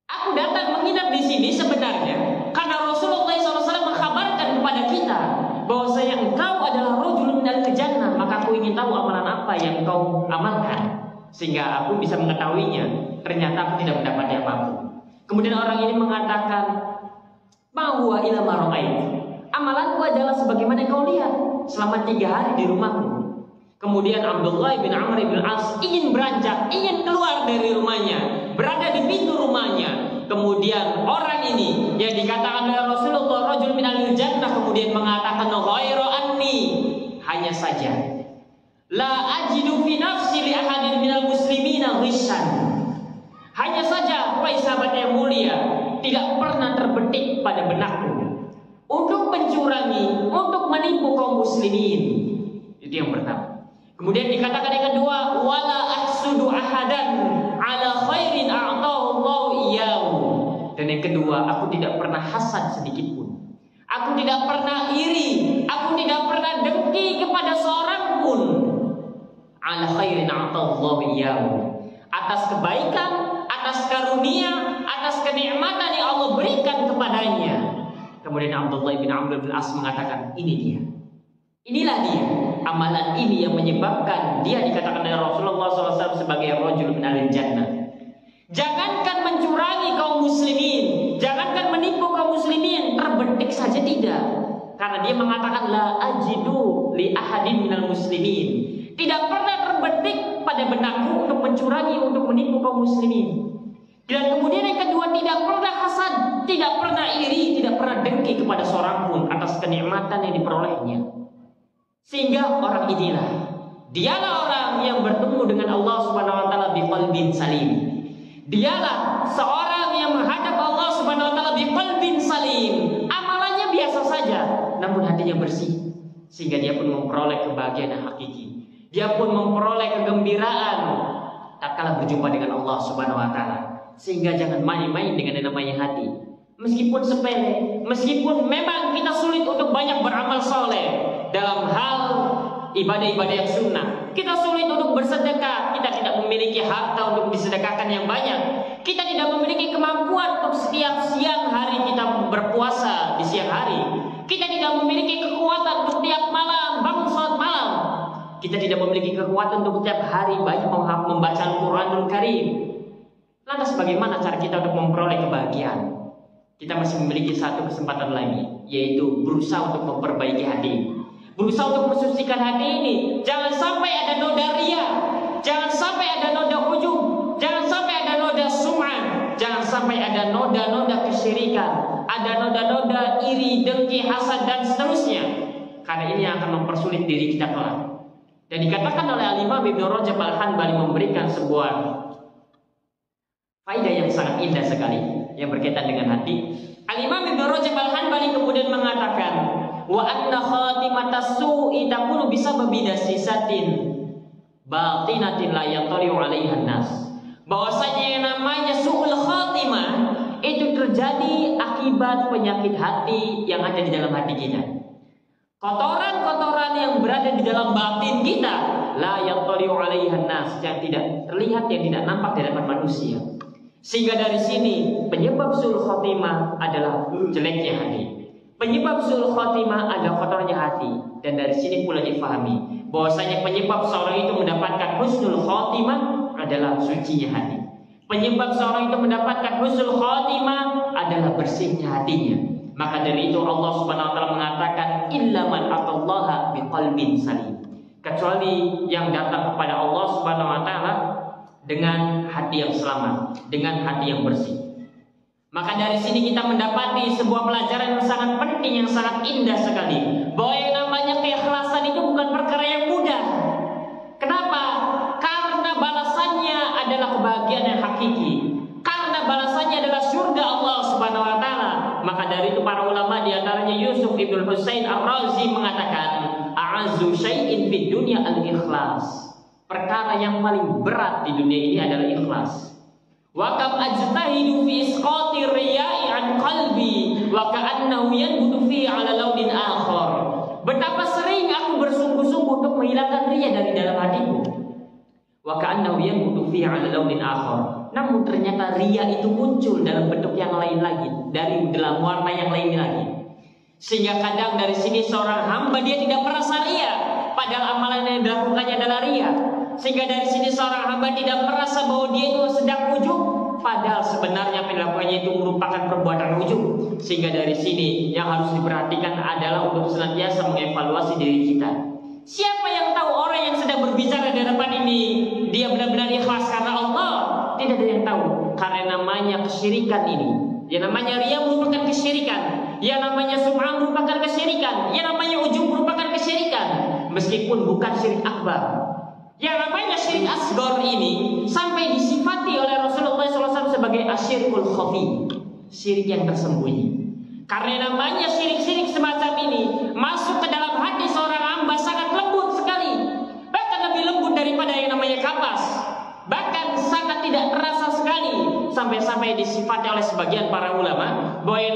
Aku datang menginap di sini sebenarnya karena Rasulullah SAW mengkhabarkan kepada kita bahwasanya engkau adalah rajulun minal jannah, maka aku ingin tahu amalan apa yang kau amalkan sehingga aku bisa mengetahuinya. Ternyata aku tidak mendapatkan apapun. Kemudian orang ini mengatakan, ma huwa ila ma ra'ait. Amalanku adalah sebagaimana yang kau lihat selama 3 hari di rumahmu. Kemudian Abdullah bin Amr bin As ingin beranjak, ingin keluar dari rumahnya, berada di pintu rumahnya. Kemudian orang ini yang dikatakan oleh Rasulullah rajul min ahli jannah kemudian kemudian mengatakan ghairu anni, hanya saja la ajidu fi nafsi li ahadin minal muslimina ghishan. Hanya saja, wahai sahabat yang mulia, tidak pernah terbetik pada benakku untuk mencurangi, untuk menipu kaum muslimin. Itu yang pertama. Kemudian dikatakan yang kedua, wala ahsudu ahadan ala khairin a'tahu Allahu iyyahu. Dan yang kedua, aku tidak pernah hasad sedikit pun. Aku tidak pernah iri, aku tidak pernah dengki kepada seorang pun. Ala khairin a'tahu Allahu iyyahu. Atas kebaikan, atas karunia, atas kenikmatan yang Allah berikan kepadanya. Kemudian Abdullah bin Amr bin As mengatakan, ini dia. Inilah dia. Amalan ini yang menyebabkan dia dikatakan oleh Rasulullah SAW sebagai rajul min ahli jannah. Jangankan mencurangi kaum muslimin, jangankan menipu kaum muslimin, terbetik saja tidak. Karena dia mengatakan la ajidu li ahadin minal muslimin. Tidak pernah terbetik pada benakku untuk mencurangi, untuk menipu kaum muslimin. Dan kemudian yang kedua, tidak pernah hasad, tidak pernah iri, tidak pernah dengki kepada seorang pun atas kenikmatan yang diperolehnya. Sehingga orang inilah, dialah orang yang bertemu dengan Allah Subhanahu wa taala biqalbin salim. Dialah seorang yang menghadap Allah Subhanahu wa taala biqalbin salim. Amalannya biasa saja, namun hatinya bersih, sehingga dia pun memperoleh kebahagiaan yang hakiki. Dia pun memperoleh kegembiraan tatkala berjumpa dengan Allah Subhanahu wa taala. Sehingga jangan main-main dengan yang namanya hati. Meskipun sepele, meskipun memang kita sulit untuk banyak beramal soleh dalam hal ibadah-ibadah yang sunnah, kita sulit untuk bersedekah, kita tidak memiliki harta untuk disedekahkan yang banyak, kita tidak memiliki kemampuan untuk setiap siang hari kita berpuasa di siang hari, kita tidak memiliki kekuatan untuk tiap malam bangun salat malam, kita tidak memiliki kekuatan untuk tiap hari banyak membaca Al-Quranul Karim. Lantas bagaimana cara kita untuk memperoleh kebahagiaan? Kita masih memiliki satu kesempatan lagi, yaitu berusaha untuk memperbaiki hati, berusaha untuk mensucikan hati ini. Jangan sampai ada noda riya, jangan sampai ada noda ujub, jangan sampai ada noda sum'ah, jangan sampai ada noda-noda kesyirikan, ada noda-noda iri, dengki, hasad dan seterusnya. Karena ini akan mempersulit diri kita kelak. Dan dikatakan oleh Al-Imam Ibnu Rajab Al-Hanbali memberikan sebuah faedah yang sangat indah sekali yang berkaitan dengan hati. Al-Imam Ibnu Rajab Al-Hanbali kemudian mengatakan, wa anna khatimatas su'i takunu bisababi dasisatin batinatin la yaqtari'u 'alaiha nas. Bahwasanya yang namanya su'ul khatimah itu terjadi akibat penyakit hati yang ada di dalam hati kita. Kotoran-kotoran yang berada di dalam batin kita, la yaqtari'u 'alaiha nas, yang tidak terlihat, yang tidak nampak di hadapan manusia. Sehingga dari sini penyebab su'ul khotimah adalah jeleknya hati. Penyebab su'ul khotimah adalah kotornya hati. Dan dari sini pula difahami bahwasanya penyebab seorang itu mendapatkan husnul khotimah adalah sucinya hati. Penyebab seorang itu mendapatkan husnul khotimah adalah bersihnya hatinya. Maka dari itu Allah Subhanahu wa taala mengatakan illa man atallaha biqalbin salim. Kecuali yang datang kepada Allah Subhanahu wa taala dengan hati yang selamat, dengan hati yang bersih. Maka dari sini kita mendapati sebuah pelajaran yang sangat penting, yang sangat indah sekali, bahwa yang namanya keikhlasan itu bukan perkara yang mudah. Kenapa? Karena balasannya adalah kebahagiaan yang hakiki. Karena balasannya adalah surga Allah Subhanahu wa taala. Maka dari itu para ulama, di antaranya Yusuf Ibnu Husain Ar-Razi mengatakan, a'azzu syai'in fid dunya al-ikhlas. Perkara yang paling berat di dunia ini adalah ikhlas. Wa kam ajtahidu fi isqati riya'i an qalbi wa ka'annahu yanbutu fi 'ala launin akhar. Betapa sering aku bersungguh-sungguh untuk menghilangkan riya dari dalam hatiku. Wa ka'annahu yanbutu fi 'ala launin akhar. Namun ternyata riya itu muncul dalam bentuk yang lain lagi, dari dalam warna yang lain lagi. Sehingga kadang dari sini seorang hamba dia tidak merasa riya, padahal amalan yang dilakukannya adalah riya. Sehingga dari sini seorang hamba tidak merasa bahwa dia itu sedang ujub, padahal sebenarnya apa yang dilakukannya itu merupakan perbuatan ujub. Sehingga dari sini yang harus diperhatikan adalah untuk senantiasa mengevaluasi diri kita. Siapa yang tahu orang yang sedang berbicara di hadapan ini dia benar-benar ikhlas karena Allah? Tidak ada yang tahu. Karena namanya kesyirikan ini, Yang namanya riya merupakan kesyirikan. Yang namanya sum'ah merupakan kesyirikan. Yang namanya ujub merupakan kesyirikan. Meskipun bukan syirik akbar. Yang namanya syirik asghar ini sampai disifati oleh Rasulullah SAW sebagai asyirkul khafi, syirik yang tersembunyi. Karena namanya syirik-syirik semacam ini masuk ke dalam hati seorang hamba sangat lembut sekali, bahkan lebih lembut daripada yang namanya kapas, bahkan sangat tidak terasa sekali, sampai-sampai disifati oleh sebagian para ulama bahwa yang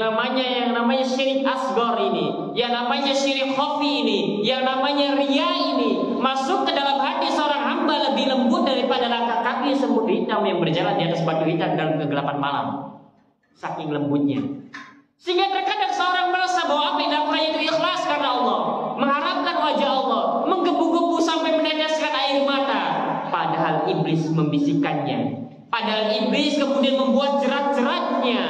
namanya syirik asghar ini, yang namanya syirik khafi ini, yang namanya riya ini masuk ke dalam hati seorang hamba lebih lembut daripada langkah kaki semut hitam yang berjalan di atas batu hitam dalam kegelapan malam. Saking lembutnya. Sehingga terkadang seorang merasa bahwa apa yang dilakukannya itu ikhlas karena Allah, mengharapkan wajah Allah, menggebu-gebu sampai meneteskan air mata. Padahal iblis membisikkannya. Padahal iblis kemudian membuat jerat-jeratnya.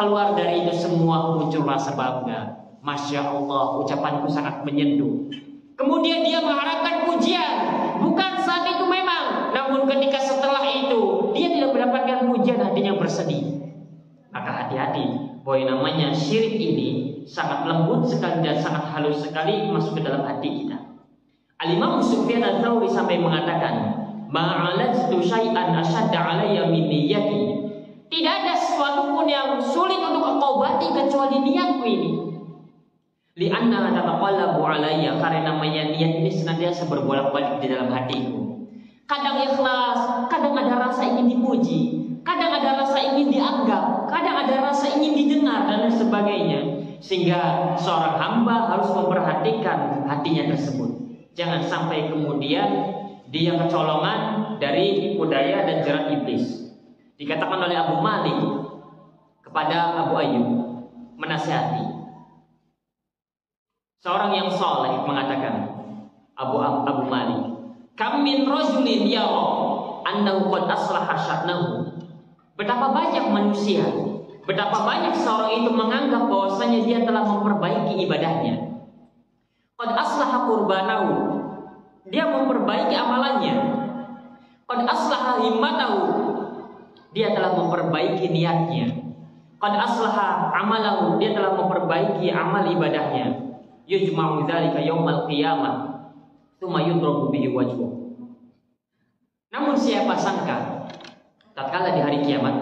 Keluar dari itu semua muncul rasa bangga. Masya Allah, ucapanku sangat menyentuh. Kemudian dia mengharapkan pujian. Bukan saat itu memang, namun ketika setelah itu dia tidak mendapatkan pujian, hatinya bersedih. Maka hati-hati, bahwa yang namanya syirik ini sangat lembut sekali dan sangat halus sekali masuk ke dalam hati kita. Al-Imam Sufyan Ats-Tsauri sampai mengatakan, "Ma'alajtu syai'an asyadda 'alayya min niyyati." Tidak ada sesuatu pun yang sulit untuk engkau obati kecuali niatku ini. Li'anna tataqallabu 'alayya, karena namanya niat ini senantiasa berbolak-balik di dalam hatiku. Kadang ikhlas, kadang ada rasa ingin dipuji, kadang ada rasa ingin dianggap, kadang ada rasa ingin didengar dan lain sebagainya. Sehingga seorang hamba harus memperhatikan hatinya tersebut. Jangan sampai kemudian dia kecolongan dari tipu daya dan jerat iblis. Dikatakan oleh Abu Malik kepada Abu Ayyub, menasihati. Seorang yang saleh mengatakan, Abu Malik, "Kam min rajulin yara annahu qad aslaha sya'nahu." Betapa banyak manusia, betapa banyak seorang itu menganggap bahwasanya dia telah memperbaiki ibadahnya. Qad aslaha qurbanahu, dia memperbaiki amalannya. Qad aslaha himmatahu, dia telah memperbaiki niatnya. Qad aslaha amalahu, dia telah memperbaiki amal ibadahnya. Yujma'u dzalika yaumal qiyamah, tsumma yudrabu bihi wajhuhu. Namun siapa sangka tatkala di hari kiamat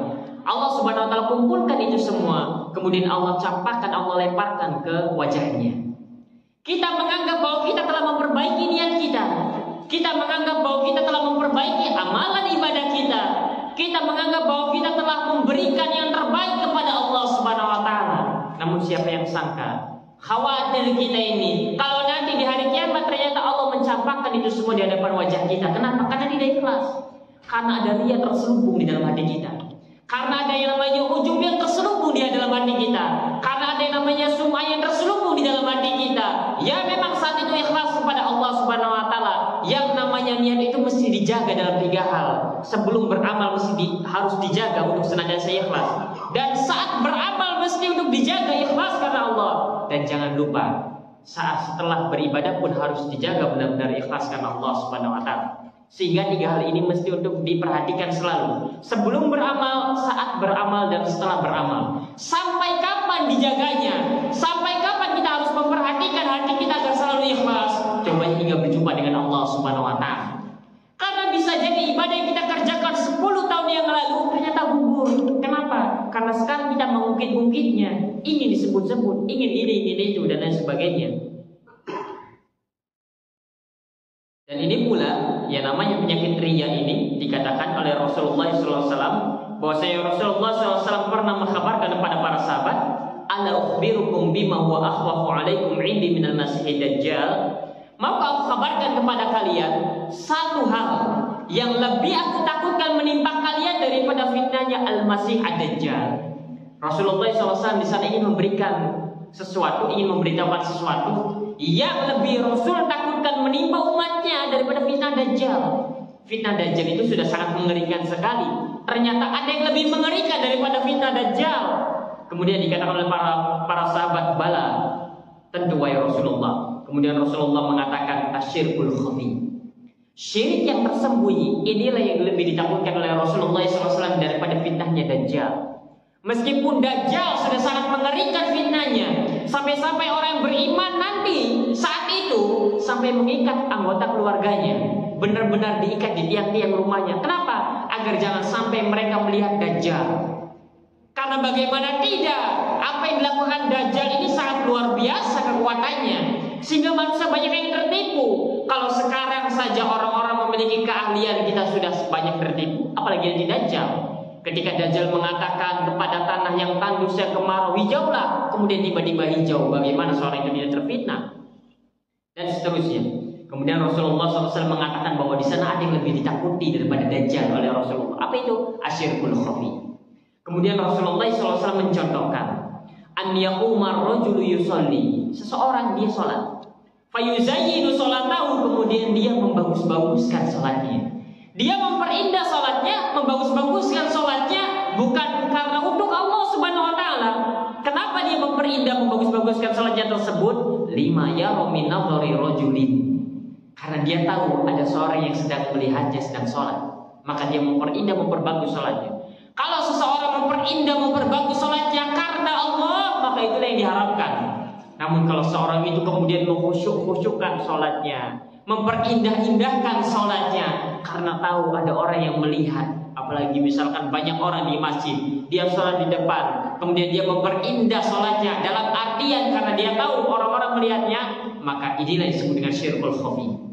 Allah Subhanahu wa taala kumpulkan itu semua, kemudian Allah campakkan, Allah lemparkan ke wajahnya. Kita menganggap bahwa kita telah memperbaiki niat kita. Kita menganggap bahwa kita telah memperbaiki amalan ibadah kita. Kita menganggap bahwa kita telah memberikan yang terbaik kepada Allah Subhanahu wa taala. Namun siapa yang sangka, khawatir kita ini kalau nanti di hari kiamat ternyata Allah mencampakkan itu semua di hadapan wajah kita. Kenapa? Karena tidak ikhlas. Karena ada riya terselubung di dalam hati kita. Karena ada yang namanya ujub yang terselubung di dalam hati kita. Karena ada yang namanya sum'ah yang terselubung di dalam hati kita. Ya memang saat itu ikhlas kepada Allah Subhanahu wa taala. Yang namanya niat itu mesti dijaga dalam 3 hal. Sebelum beramal harus dijaga untuk senantiasa ikhlas. Dan saat beramal mesti untuk dijaga ikhlas karena Allah. Dan jangan lupa, saat setelah beribadah pun harus dijaga benar-benar ikhlas karena Allah Subhanahu wa taala. Sehingga 3 hal ini mesti untuk diperhatikan selalu. Sebelum beramal, saat beramal, dan setelah beramal. Sampai kapan dijaganya? Sampai kapan kita harus memperhatikan hati kita agar selalu ikhlas? Coba hingga berjumpa dengan Allah Subhanahu wa taala. Karena bisa jadi ibadah yang kita kerjakan 10 tahun yang lalu ternyata gugur. Kenapa? Karena sekarang kita mengungkit-ungkitnya, ingin disebut-sebut, ingin ini, ingin itu, dan lain sebagainya. Dan ini pula yang namanya penyakit riya ini dikatakan oleh Rasulullah SAW bahwasanya Rasulullah SAW pernah mengkhabarkan kepada para sahabat, "Ala ukhbirukum bima huwa akhwafu alaikum indi minal masihid dajjal." Mau aku kabarkan kepada kalian satu hal yang lebih aku takutkan menimpa kalian daripada fitnahnya Al-Masih Ad-Dajjal. Rasulullah SAW di sana ingin memberikan sesuatu, ingin memberitahukan sesuatu yang lebih Rasul takutkan menimpa umatnya daripada fitnah Dajjal. Fitnah Dajjal itu sudah sangat mengerikan sekali. Ternyata ada yang lebih mengerikan daripada fitnah Dajjal. Kemudian dikatakan oleh para sahabat, "Bala, tentu wahai Rasulullah." Kemudian Rasulullah mengatakan, "Asyirkul khafi." Syirik yang tersembunyi inilah yang lebih ditakutkan oleh Rasulullah SAW daripada fitnahnya Dajjal. Meskipun Dajjal sudah sangat mengerikan fitnahnya, sampai-sampai orang yang beriman nanti saat itu sampai mengikat anggota keluarganya, benar-benar diikat di tiang-tiang rumahnya. Kenapa? Agar jangan sampai mereka melihat Dajjal. Karena bagaimana tidak, apa yang dilakukan Dajjal ini sangat luar biasa kekuatannya, sehingga manusia banyak yang tertipu. Kalau sekarang saja orang-orang memiliki keahlian, kita sudah banyak tertipu, apalagi nanti Dajjal. Ketika Dajjal mengatakan kepada tanah yang tandusnya kemarau, hijaulah, kemudian tiba-tiba hijau, bagaimana seorang itu tidak terfitnah? Dan seterusnya. Kemudian Rasulullah SAW mengatakan bahwa di sana ada yang lebih ditakuti daripada Dajjal oleh Rasulullah. Apa itu? Asyirkul khafi. Kemudian Rasulullah SAW mencontohkan, an yaqumar rajulu yusolli, seseorang dia sholat, fayuzayyinu sholatahu, kemudian dia membagus-baguskan sholatnya. Dia memperindah sholatnya, membagus-baguskan sholatnya, bukan karena untuk Allah Subhanahu Wa Taala. Kenapa dia memperindah, membagus-baguskan sholatnya tersebut? Lima yara min nadhari rajulin, karena dia tahu ada seorang yang sedang melihatnya sedang sholat, maka dia memperindah, memperbagus sholatnya. Kalau seseorang memperindah, memperbagus sholatnya karena Allah, maka itulah yang diharapkan. Namun kalau seorang itu kemudian mengkhusyuk-khusyukkan sholatnya, memperindah-indahkan sholatnya karena tahu ada orang yang melihat, apalagi misalkan banyak orang di masjid, dia sholat di depan, kemudian dia memperindah sholatnya dalam artian karena dia tahu orang-orang melihatnya, maka inilah disebut dengan syirkul khafi.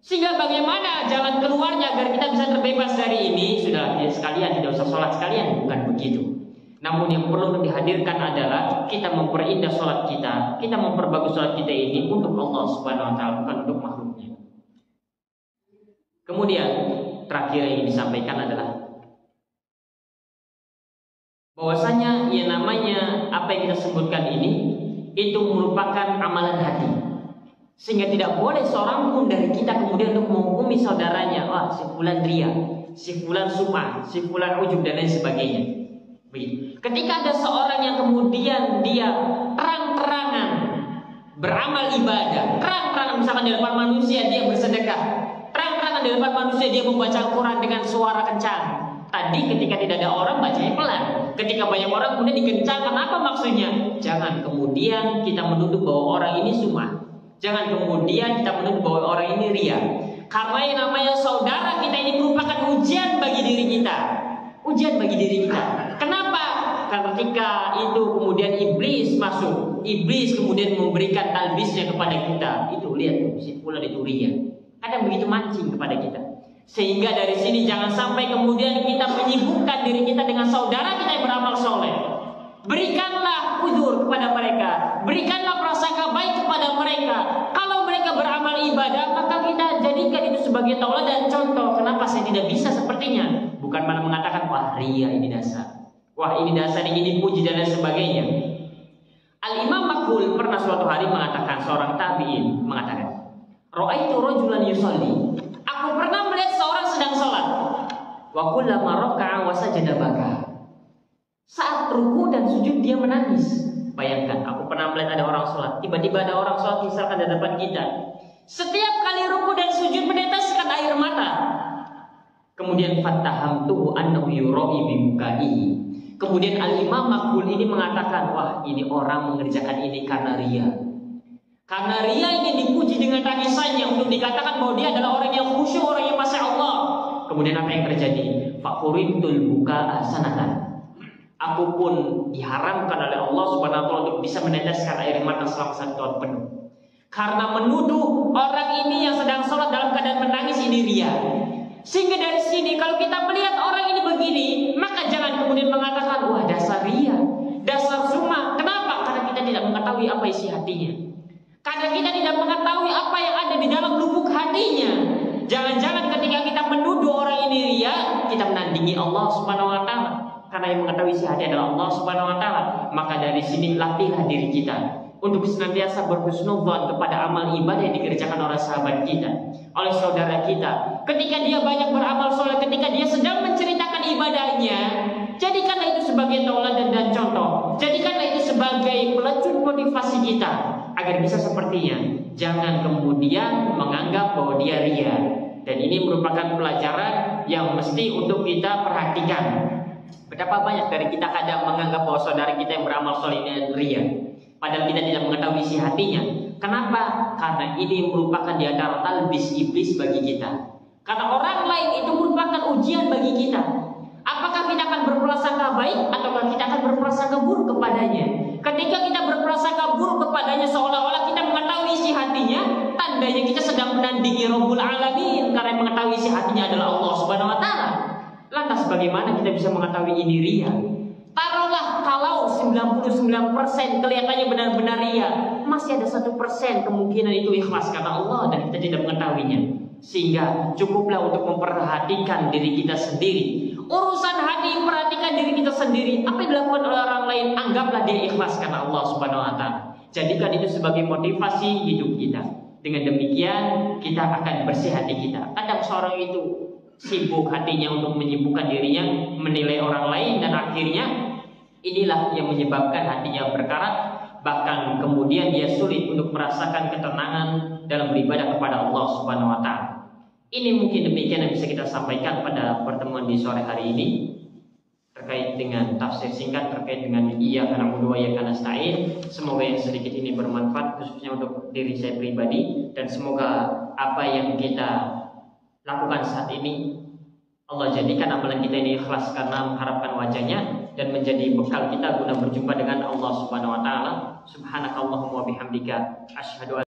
Sehingga bagaimana jalan keluarnya agar kita bisa terbebas dari ini? Sudah ya sekalian, tidak usah sholat sekalian, bukan begitu. Namun yang perlu dihadirkan adalah kita memperindah sholat kita memperbagus sholat kita ini untuk Allah Subhanahu Wa Taala, bukan untuk makhluknya. Kemudian terakhir yang disampaikan adalah bahwasanya yang namanya apa yang kita sebutkan ini itu merupakan amalan hati, sehingga tidak boleh seorang pun dari kita kemudian untuk menghukumi saudaranya, wah si fulan ria, si fulan sum'ah, si fulan ujub dan lain sebagainya. Begitu. Ketika ada seorang yang kemudian dia terang-terangan beramal ibadah, terang-terangan misalkan di depan manusia dia bersedekah, terang-terangan di depan manusia dia membaca Al-Quran dengan suara kencang. Tadi ketika tidak ada orang bacanya pelan, ketika banyak orang kemudian dikencangkan. Apa maksudnya? Jangan kemudian kita menuduh bahwa orang ini sum'ah, jangan kemudian kita menuduh bahwa orang ini ria. Karena yang namanya saudara kita ini merupakan ujian bagi diri kita, ujian bagi diri kita. Kenapa? Karena ketika itu kemudian iblis masuk, iblis kemudian memberikan talbisnya kepada kita. Itu lihat tuh, si fulan itu ria. Kadang begitu mancing kepada kita. Sehingga dari sini jangan sampai kemudian kita menyibukkan diri kita dengan saudara kita yang beramal soleh. Berikanlah uzur kepada mereka, berikanlah prasangka baik kepada mereka. Kalau mereka beramal ibadah, maka kita jadikan itu sebagai tauladan dan contoh. Kenapa saya tidak bisa sepertinya? Bukan malah mengatakan, wah ria ini dasar, wah ini dasar, ini dipuji dan lain sebagainya. Al-Imam Makhul pernah suatu hari mengatakan, seorang tabi'in mengatakan, ra'aitu rajulan yusalli, aku pernah melihat seorang sedang sholat, wa kullama raka'a wa sajada baka. Saat ruku dan sujud dia menangis. Bayangkan, aku pernah melihat ada orang sholat, tiba-tiba ada orang sholat misalkan di depan kita, setiap kali ruku dan sujud meneteskan air mata. Kemudian fattahamtuhu annahu yura'i bimukai. Kemudian Al-Imam Makhul ini mengatakan, wah ini orang mengerjakan ini karena ria. Karena ria ini dipuji dengan tangisannya untuk dikatakan bahwa dia adalah orang yang khusyuk, orang yang masya Allah. Kemudian apa yang terjadi? Fakurintul buka sanatan. Aku pun diharamkan oleh Allah Subhanahu Wa Taala untuk bisa meneteskan air mata selama 1 tahun penuh. Karena menuduh orang ini yang sedang sholat dalam keadaan menangis ini ria. Sehingga dari sini kalau kita melihat orang ini begini, maka jangan kemudian mengatakan, wah dasar ria, dasar sum'ah. Kenapa? Karena kita tidak mengetahui apa isi hatinya. Karena kita tidak mengetahui apa yang ada di dalam lubuk hatinya. Jangan-jangan ketika kita menuduh orang ini ria, kita menandingi Allah Subhanahu Wa Taala. Karena yang mengetahui isi hati adalah Allah Subhanahu Wa Taala. Maka dari sini latihlah diri kita untuk senantiasa berhusnudzon kepada amal ibadah yang dikerjakan oleh sahabat kita, oleh saudara kita. Ketika dia banyak beramal soleh, ketika dia sedang menceritakan ibadahnya, jadikanlah itu sebagai tauladan dan contoh. Jadikanlah itu sebagai pelecut motivasi kita agar bisa sepertinya. Jangan kemudian menganggap bahwa dia ria. Dan ini merupakan pelajaran yang mesti untuk kita perhatikan. Betapa banyak dari kita kadang menganggap bahwa saudara kita yang beramal soleh ini ria, padahal kita tidak mengetahui isi hatinya. Kenapa? Karena ini merupakan di antara talbis iblis bagi kita. Karena orang lain itu merupakan ujian bagi kita. Apakah kita akan berprasangka baik ataukah kita akan berprasangka buruk kepadanya? Ketika kita berprasangka buruk kepadanya, seolah-olah kita mengetahui isi hatinya, tandanya kita sedang menandingi Rabbul Alamin, karena yang mengetahui isi hatinya adalah Allah Subhanahu wa Ta'ala. Lantas bagaimana kita bisa mengetahui ini ria? Taruhlah kalau 99% kelihatannya benar-benar ria, masih ada 1% kemungkinan itu ikhlas karena Allah dan kita tidak mengetahuinya. Sehingga cukuplah untuk memperhatikan diri kita sendiri. Urusan hati, perhatikan diri kita sendiri. Apa yang dilakukan oleh orang lain, anggaplah dia ikhlas karena Allah Subhanahu wa Ta'ala. Jadikan itu sebagai motivasi hidup kita. Dengan demikian kita akan bersih hati kita. Kadang seorang itu sibuk hatinya untuk menyibukkan dirinya, menilai orang lain, dan akhirnya inilah yang menyebabkan hatinya berkarat. Bahkan kemudian dia sulit untuk merasakan ketenangan dalam beribadah kepada Allah Subhanahu wa Ta'ala. Ini mungkin demikian yang bisa kita sampaikan pada pertemuan di sore hari ini terkait dengan tafsir singkat terkait dengan Iyyaka na'budu wa iyyaka nasta'in. Semoga yang sedikit ini bermanfaat khususnya untuk diri saya pribadi, dan semoga apa yang kita lakukan saat ini Allah jadikan amalan kita ini ikhlas karena mengharapkan wajahnya dan menjadi bekal kita guna berjumpa dengan Allah Subhanahu wa Ta'ala. Subhanakallahumma wa bihamdika asyhadu an